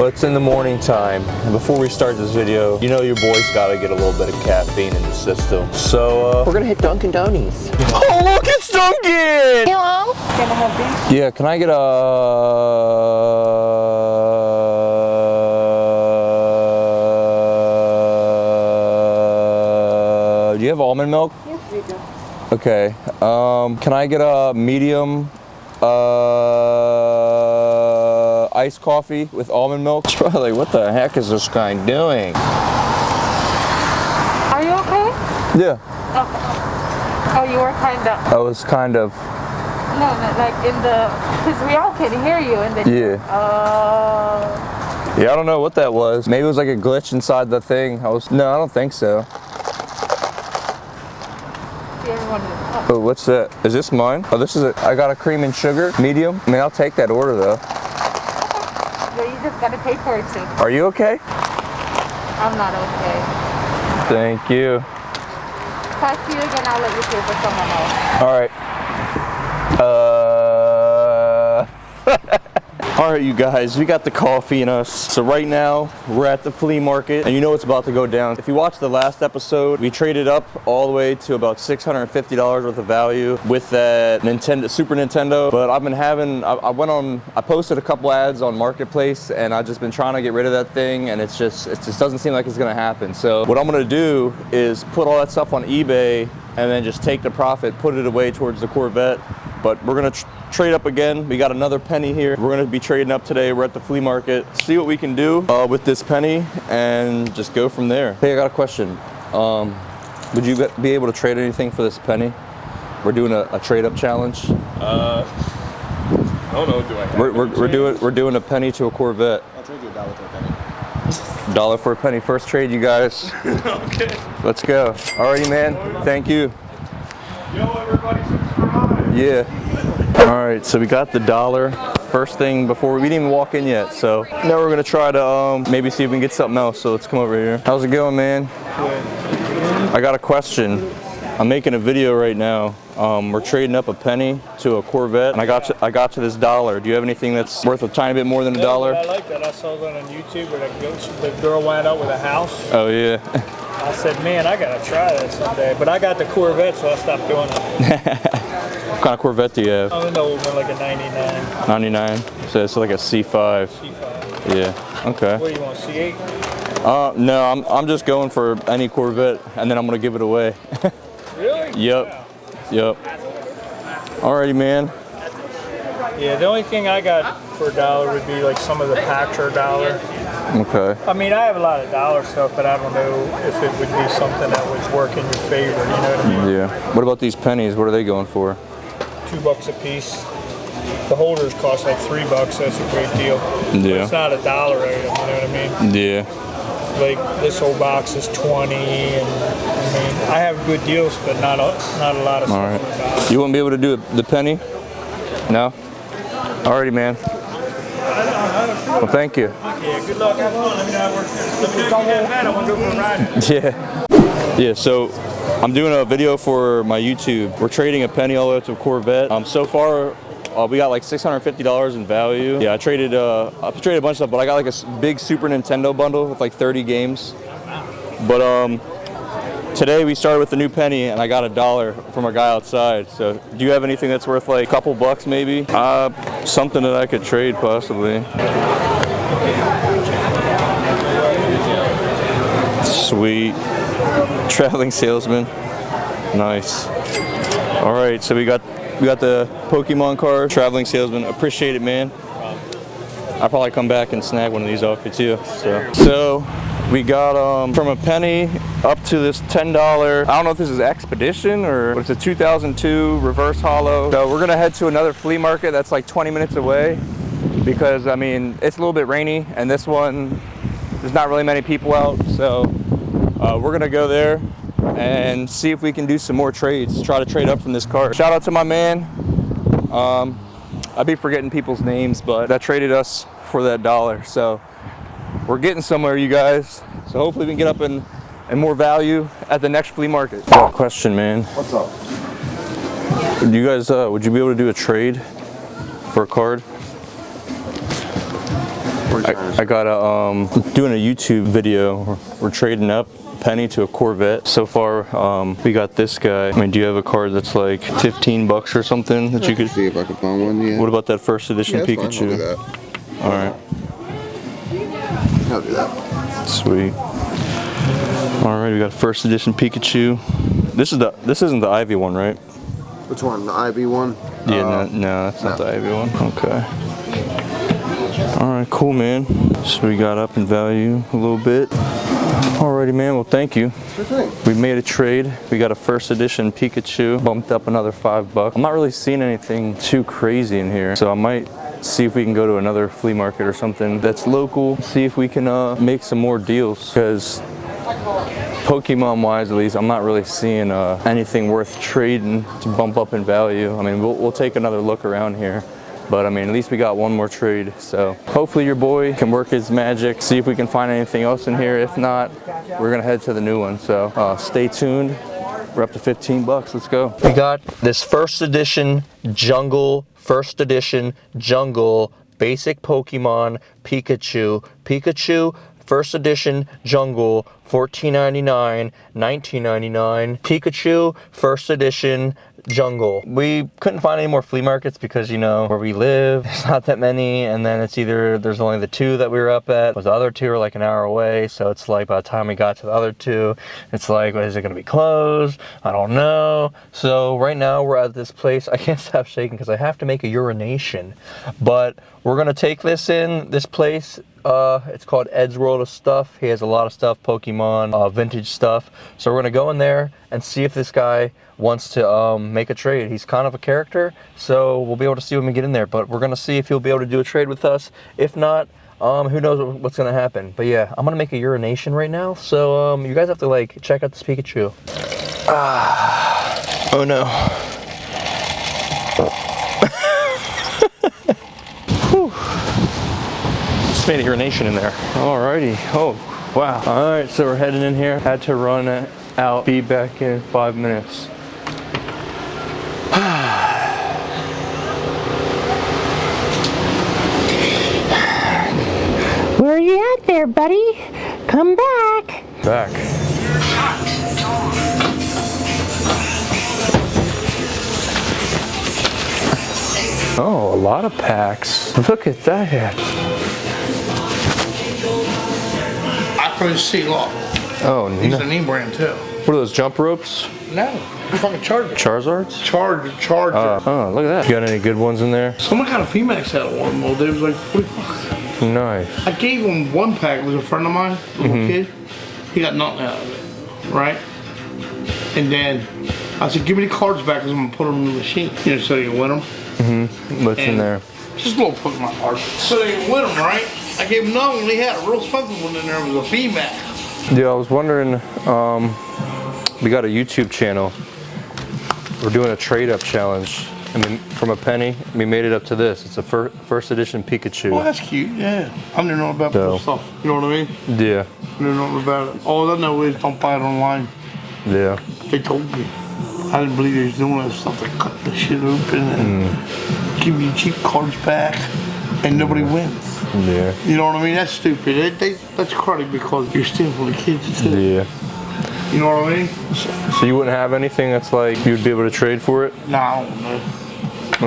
But it's in the morning time, and before we start this video, you know your boy's gotta get a little bit of caffeine in the system. So, we're gonna hit Dunkin' Donuts. Oh, look, it's Dunkin'! Hello? Can I have these? Yeah, can I get a... Do you have almond milk? Yes, we do. Okay, can I get a medium iced coffee with almond milk? It's probably like, what the heck is this guy doing? Are you okay? Yeah. Okay. Oh, you were kind of... I was kind of... No, like in the... Because we all can hear you and then... Yeah. Yeah, I don't know what that was. Maybe it was like a glitch inside the thing. No, I don't think so. See everyone in the cup. Oh, what's that? Is this mine? Oh, this is it. I got a cream and sugar, medium. I mean, I'll take that order though. But you just gotta pay for it too. Are you okay? I'm not okay. Thank you. If I see you again, I'll let you pay for someone else. All right. All right, you guys, we got the coffee in us. So right now, we're at the flea market, and you know it's about to go down. If you watched the last episode, we traded up all the way to about $650 worth of value with that Super Nintendo. But I've been having, I posted a couple ads on Marketplace, and I've just been trying to get rid of that thing, and it just doesn't seem like it's gonna happen. So what I'm gonna do is put all that stuff on eBay, and then just take the profit, put it away towards the Corvette. But we're gonna trade up again. We got another penny here. We're gonna be trading up today. We're at the flea market. See what we can do with this penny and just go from there. Hey, I got a question. Would you be able to trade anything for this penny? We're doing a trade up challenge. I don't know. Do I have We're doing a penny to a Corvette. I'll trade you $1 for a penny. $1 for a penny. First trade, you guys. Okay. Let's go. Alrighty, man. Thank you. Yo, everybody, subscribe. Yeah. All right, so we got the $1. First thing before we didn't even walk in yet. So now we're gonna try to maybe see if we can get something else. So let's come over here. How's it going, man? Good. I got a question. I'm making a video right now. We're trading up a penny to a Corvette, and I got to this $1. Do you have anything that's worth a tiny bit more than $1? Yeah, I like that. I saw that on YouTube where the girl went out with a house. Oh yeah. I said, man, I gotta try that someday. But I got the Corvette, so I stopped doing it. What kind of Corvette do you have? I don't know, like a 99. 99. So it's like a C5. C5. Yeah. Okay. What do you want, C8? No, I'm just going for any Corvette, and then I'm gonna give it away. Really? Yep. Yep. Alrighty, man. Yeah, the only thing I got for $1 would be like some of the Patra $1. Okay. I mean, I have a lot of dollar stuff, but I don't know if it would be something that would work in your favor, you know what I mean? Yeah. What about these pennies? What are they going for? $2 a piece. The holders cost like $3, so that's a great deal. Yeah. It's not a dollar item, you know what I mean? Yeah. Like this whole box is 20, and I mean, I have good deals, but not a lot of stuff. All right. You won't be able to do the penny? No? Alrighty, man. Well, thank you. Yeah, good luck. Have fun. Let me know how it works. Let me know if you have that. I want to go for a ride. Yeah. Yeah, so I'm doing a video for my YouTube. We're trading a penny all the way up to a Corvette. So far, we got like $650 in value. Yeah, I traded a bunch of stuff, but I got like a big Super Nintendo bundle with like 30 games. But today we started with the new penny, and I got $1 from a guy outside. So do you have anything that's worth like a couple bucks maybe? Something that I could trade possibly. Sweet. Traveling salesman. Nice. All right, so we got the Pokemon card. Traveling salesman. Appreciate it, man. I'll probably come back and snag one of these off you too. So we got from a penny up to this $10. I don't know if this is Expedition or it's a 2002 reverse hollow. So we're gonna head to another flea market that's like 20 minutes away because I mean it's a little bit rainy and this one there's not really many people out. So we're gonna go there and see if we can do some more trades. Try to trade up from this card. Shout out to my man. I'd be forgetting people's names, but that traded us for that $1. So we're getting somewhere, you guys. So hopefully we can get up in more value at the next flea market. Got a question, man. What's up? Do you guys, would you be able to do a trade for a card? I got doing a YouTube video. We're trading up penny to a Corvette. So far, we got this guy. I mean, do you have a card that's like 15 bucks or something that you could see if I can find one? Yeah. What about that first edition Yeah, Pikachu? I'll do that. All right. I'll do that. Sweet. All right, we got first edition Pikachu. This isn't the Ivy one, right? Which one? The IB one? Yeah, no, that's not the Ivy one. Okay. All right, cool, man. So we got up in value a little bit. Alrighty, man. Well, thank you. Sure thing. We made a trade. We got a first edition Pikachu. Bumped up another $5. I'm not really seeing anything too crazy in here, so I might see if we can go to another flea market or something that's local. See if we can make some more deals, because Pokemon wise, at least, I'm not really seeing anything worth trading to bump up in value. I mean, we'll take another look around here, but I mean, at least we got one more trade. So hopefully your boy can work his magic, see if we can find anything else in here. If not, we're gonna head to the new one. So stay tuned. We're up to 15 bucks. Let's go. We got this first edition jungle basic Pokemon Pikachu. First edition jungle, $14.99, $19.99. Pikachu, first edition jungle. We couldn't find any more flea markets because, you know, where we live, there's not that many, and then it's either there's only the two that we were up at, but the other two are like an hour away, so it's like by the time we got to the other two, it's like, is it gonna be closed? I don't know. So right now we're at this place. I can't stop shaking because I have to make a urination, but we're gonna take this place. It's called Ed's World of Stuff. He has a lot of stuff, Pokemon, vintage stuff. So we're gonna go in there and see if this guy wants to make a trade. He's kind of a character, so we'll be able to see when we get in there. But we're gonna see if he'll be able to do a trade with us. If not, who knows what's gonna happen. But yeah, I'm gonna make a urination right now. So you guys have to like check out this Pikachu. Oh no. Whew. Made a urination in there. Alrighty. Oh, wow. Alright, so we're heading in here. Had to run out. Be back in 5 minutes. Where are you at there, buddy? Come back. Back. Oh, a lot of packs. Look at that. For Sea-Lock. Oh, He's no. a name brand too. What are those, jump ropes? No, fucking Charger. Charizards? Charger. Oh, look at that. You got any good ones in there? Someone got a Femax out of one. Well, it was like 40 bucks. Nice. I gave him one pack. It was a friend of mine, little kid. He got nothing out of it, right? And then I said, give me the cards back because I'm going to put them in the machine. You know, so you can win them. What's in there? Just a little Pokemon cards. So they can win them, right? I gave him another one. He had a real expensive one in there. It was a Femax. Yeah, I was wondering, we got a YouTube channel. We're doing a trade-up challenge. I mean, from a penny, we made it up to this. It's a first edition Pikachu. Well, that's cute, yeah. I don't know about this stuff. You know what I mean? Yeah. I don't know about it. All I know is don't buy it online. Yeah. They told me. I didn't believe they was doing that stuff. They cut the shit open and give you cheap cards back, and nobody wins. Yeah. You know what I mean? That's stupid. That's cruddy because you're stealing from the kids too. Yeah. You know what I mean? So you wouldn't have anything that's like you'd be able to trade for it? Nah, I don't know.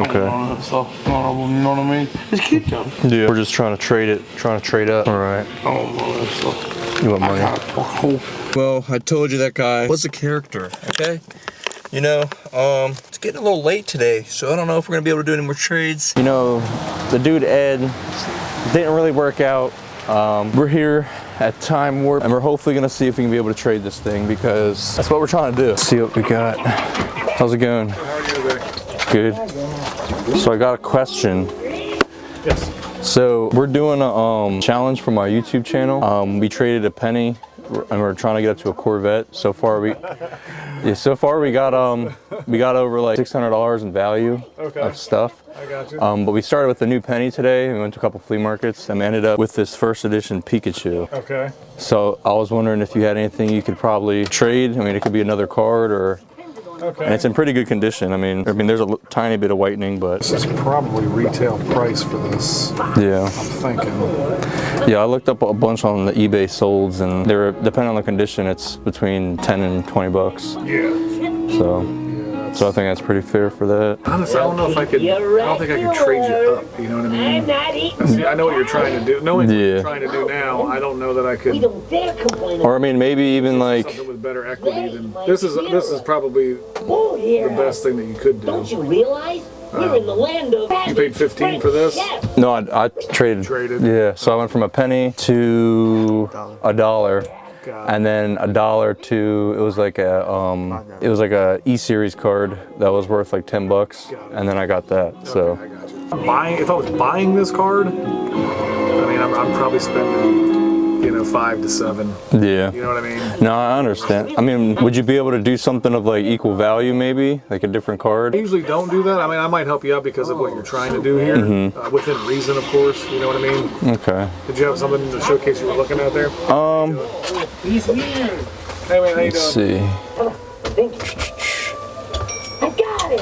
Okay. I don't know that stuff. You know what I mean? It's cute though. Yeah. We're just trying to trade it, trying to trade up. All right. I don't know that stuff. You want money? Well, I told you that guy was a character, okay? You know, it's getting a little late today, so I don't know if we're gonna be able to do any more trades. You know, the dude Ed didn't really work out. We're here at Time Warp, and we're hopefully gonna see if we can be able to trade this thing, because that's what we're trying to do. Let's see what we got. How's it going? How are you today? Good. So I got a question. Yes. So we're doing a challenge for my YouTube channel. We traded a penny, and we're trying to get up to a Corvette. So far we got over like $600 in value of stuff. I got you. But we started with the new penny today. We went to a couple flea markets and we ended up with this first edition Pikachu. Okay. So I was wondering if you had anything you could probably trade. I mean, it could be another card or Okay. And it's in pretty good condition. I mean, there's a tiny bit of whitening, but This is probably retail price for this, yeah. I'm thinking. Yeah, I looked up a bunch on the eBay solds, and they're, depending on the condition, it's between 10 and 20 bucks. Yeah. So I think that's pretty fair for that. Honestly, I don't know if I could, I don't think I could trade you up, you know what I mean? See, I know what you're trying to do. Knowing what you're trying to do now, I don't know that I could. Or I mean, maybe even like, Something with better equity than, this is probably the best thing that you could do. Don't you realize we're in the land of... You paid 15 for this? no, I traded. Yeah, so I went from a penny to $1. And then $1 to it was like a E-series card that was worth like 10 bucks, and then I got that. So I got you. If I was buying this card, I mean, I'm probably spending, you know, 5 to 7. yeah. You know what I mean? No, I understand. I mean, would you be able to do something of like equal value, maybe like a different card? I usually don't do that. I mean, I might help you out because of what you're trying to do here, within reason, of course. You know what I mean? Okay. Did you have something to showcase you were looking at there? He's here. Hey man, how you Let's doing? see. I got it.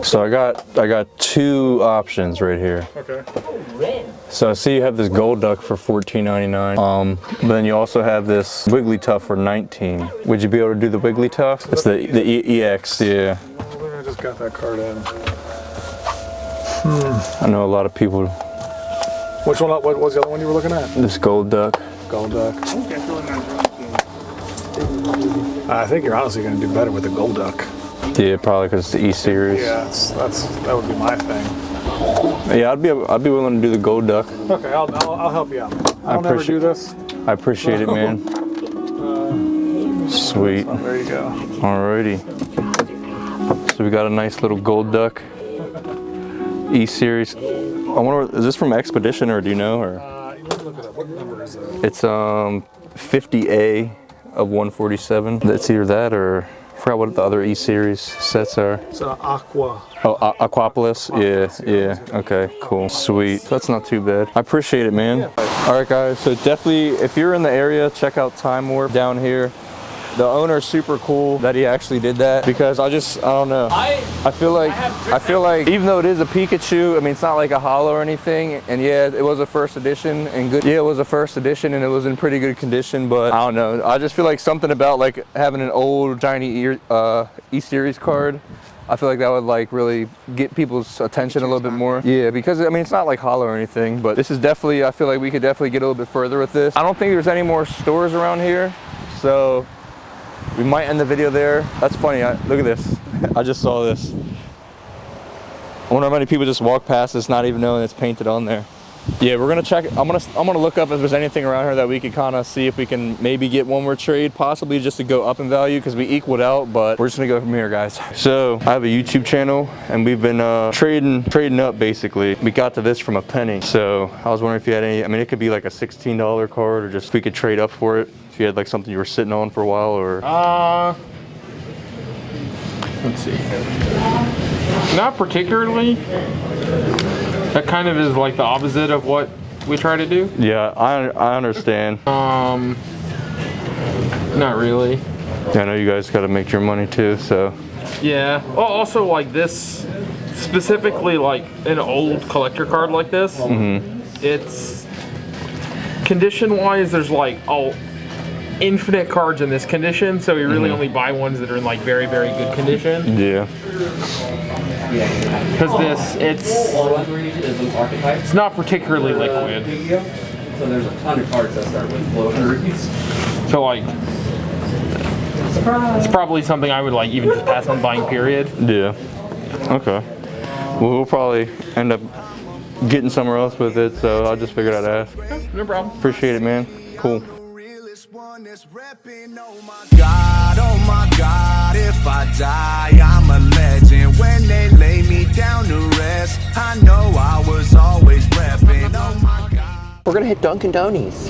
So I got 2 options right here. Okay. So I see you have this gold duck for $14.99. But then you also have this Wiggly Tuff for $19. Would you be able to do the Wiggly Tuff? It's the EX, yeah. I just got that card in. I know a lot of people. Which one? What was the other one you were looking at? This gold duck. Gold duck. I think you're honestly going to do better with the gold duck. Yeah, probably because it's the E-series. Yeah, that would be my thing. Yeah, I'd be willing to do the gold duck. Okay, I'll help you out. I'll never do this. I appreciate it, man. Sweet. There you go. Alrighty. So we got a nice little gold duck. E-series. I wonder, is this from Expedition or do you know? Or Let me look it up. What number is it? it's 50A of 147. It's either that or I forgot what the other E-series sets are. It's Aqua. Oh, Aquapolis? Yeah. Okay, cool. Sweet. That's not too bad. I appreciate it, man. All right, guys. So definitely, if you're in the area, check out Time Warp down here. The owner's super cool that he actually did that because I don't know. I feel like even though it is a Pikachu, I mean, it's not like a holo or anything. And yeah, it was a first edition and good. Yeah, it was a first edition and it was in pretty good condition, but I don't know. I just feel like something about like having an old shiny E-series card. I feel like that would like really get people's attention a little bit more. Yeah, because I mean, it's not like holo or anything, but this is definitely, I feel like we could definitely get a little bit further with this. I don't think there's any more stores around here. So we might end the video there. That's funny, look at this. I just saw this. I wonder how many people just walk past this not even knowing it's painted on there. Yeah, we're gonna check. I'm gonna look up if there's anything around here that we could kind of see if we can maybe get one more trade, possibly just to go up in value because we equaled out. But we're just gonna go from here, guys. So I have a YouTube channel and we've been trading up basically. We got to this from a penny. So I was wondering if you had any. I mean, it could be like a $16 card, or just if we could trade up for it. If you had like something you were sitting on for a while, or let's see. Not particularly. That kind of is like the opposite of what we try to do. Yeah, I understand. Not really. Yeah, I know you guys got to make your money too, so. Yeah. Well, also like this, specifically like an old collector card like this, it's condition-wise, there's like infinite cards in this condition, so we really only buy ones that are in like very, very good condition. Yeah. Because it's not particularly liquid. So there's a ton of cards that start with low hundreds. So like, it's probably something I would like even just pass on buying, period. Yeah. Okay. Well, we'll probably end up getting somewhere else with it, so I just figured I'd ask. No problem. Appreciate it, man. Cool. Oh my God, if I die, I'm a legend. When they lay me down to rest, I know I was always repping. Oh my God. We're gonna hit Dunkin' Donuts.